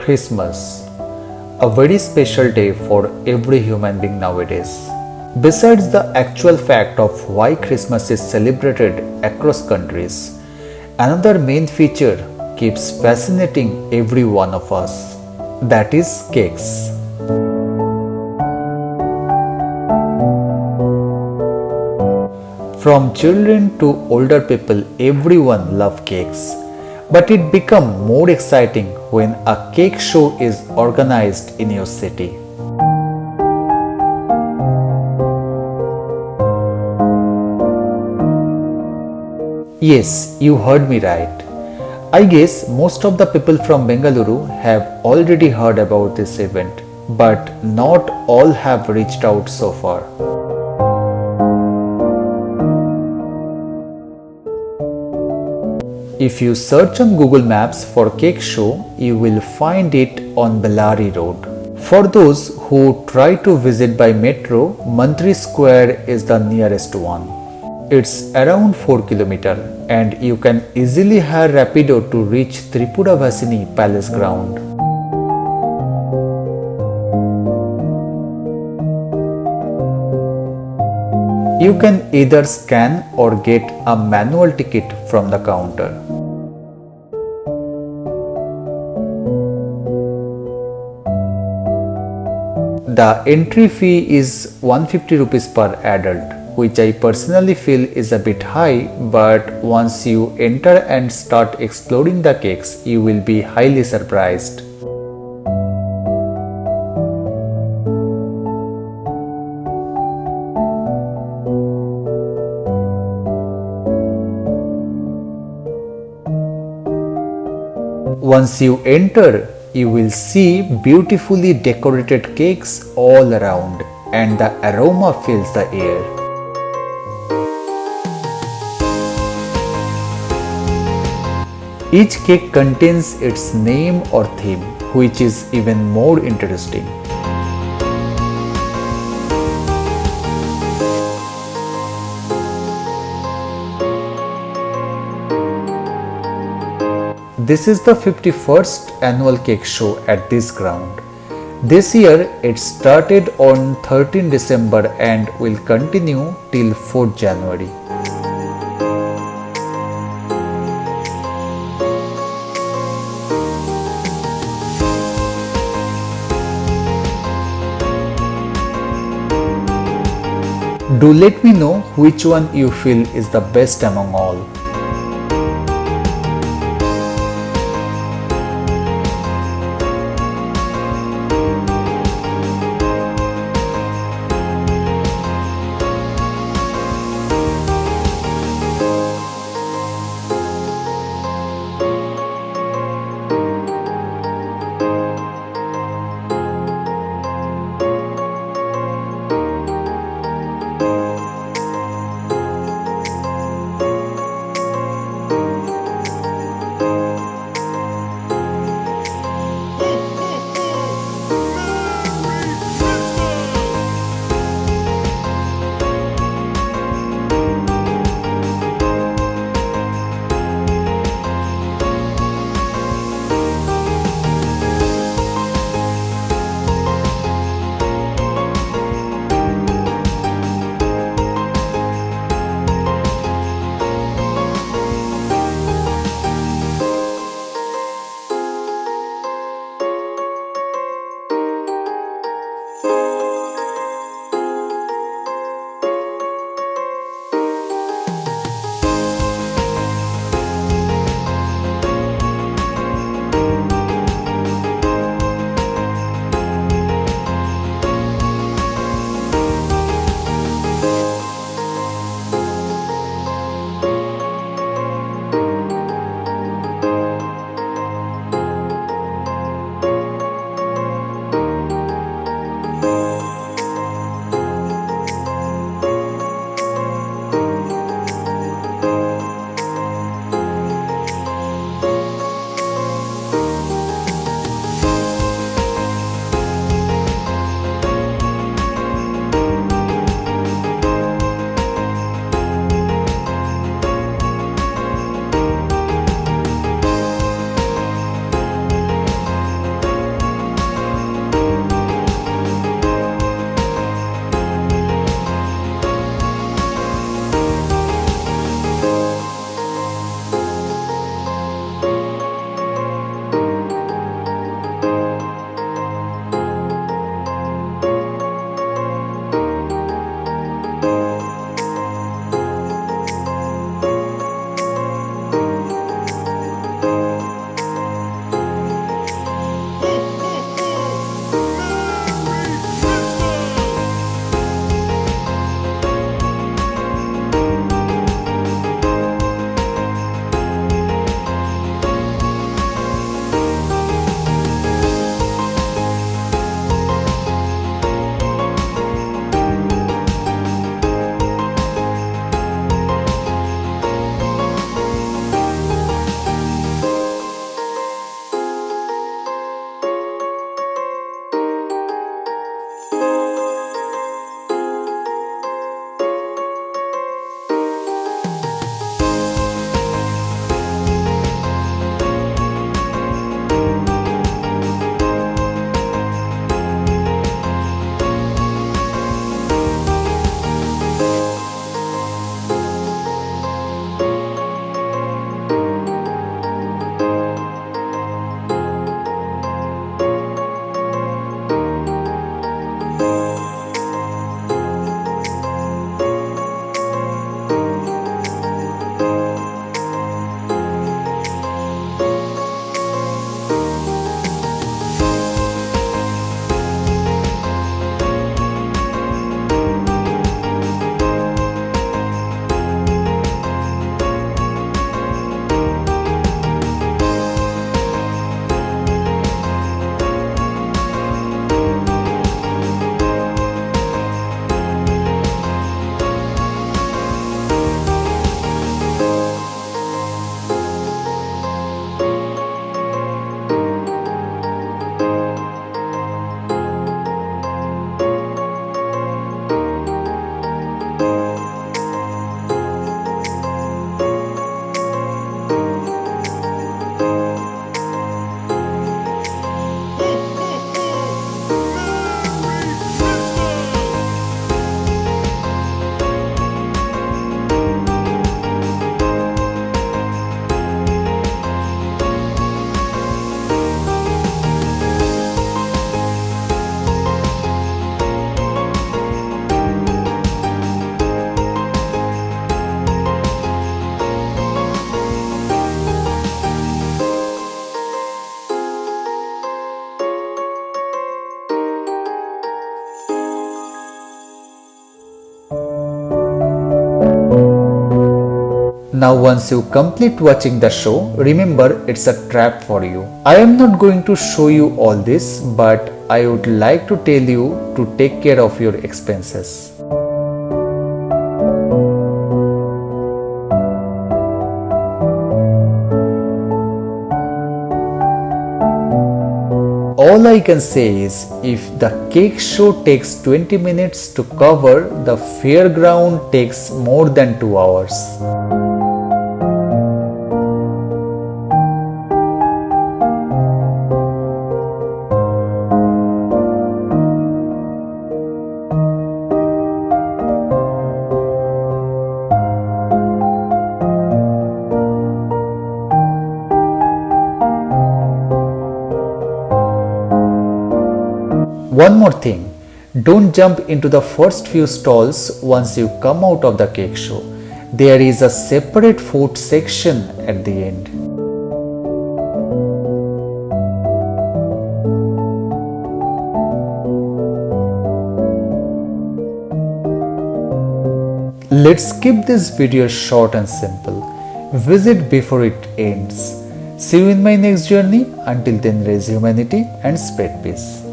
Christmas, a very special day for every human being nowadays. Besides the actual fact of why Christmas is celebrated across countries, another main feature keeps fascinating every one of us, that is cakes. From children to older people, everyone loves cakes. But it becomes more exciting when a cake show is organized in your city. Yes, you heard me right. I guess most of the people from Bengaluru have already heard about this event, but not all have reached out so far. If you search on Google Maps for cake show, you will find it on Bellary Road. For those who try to visit by metro, Mantri Square is the nearest one. It's around 4 km and you can easily hire Rapido to reach Tripura Vasini Palace ground. You can either scan or get a manual ticket from the counter. The entry fee is 150 rupees per adult, which I personally feel is a bit high, but once you enter and start exploring the cakes, you will be highly surprised. Once you enter, you will see beautifully decorated cakes all around and the aroma fills the air. Each cake contains its name or theme, which is even more interesting. This is the 51st annual cake show at this ground. This year it started on 13 December and will continue till 4th January. Do let me know which one you feel is the best among all. Now once you complete watching the show, remember it's a trap for you. I am not going to show you all this, but I would like to tell you to take care of your expenses. All I can say is, if the cake show takes 20 minutes to cover, the fairground takes more than 2 hours. One more thing, don't jump into the first few stalls once you come out of the cake show. There is a separate food section at the end. Let's keep this video short and simple. Visit before it ends. See you in my next journey. Until then, raise humanity and spread peace.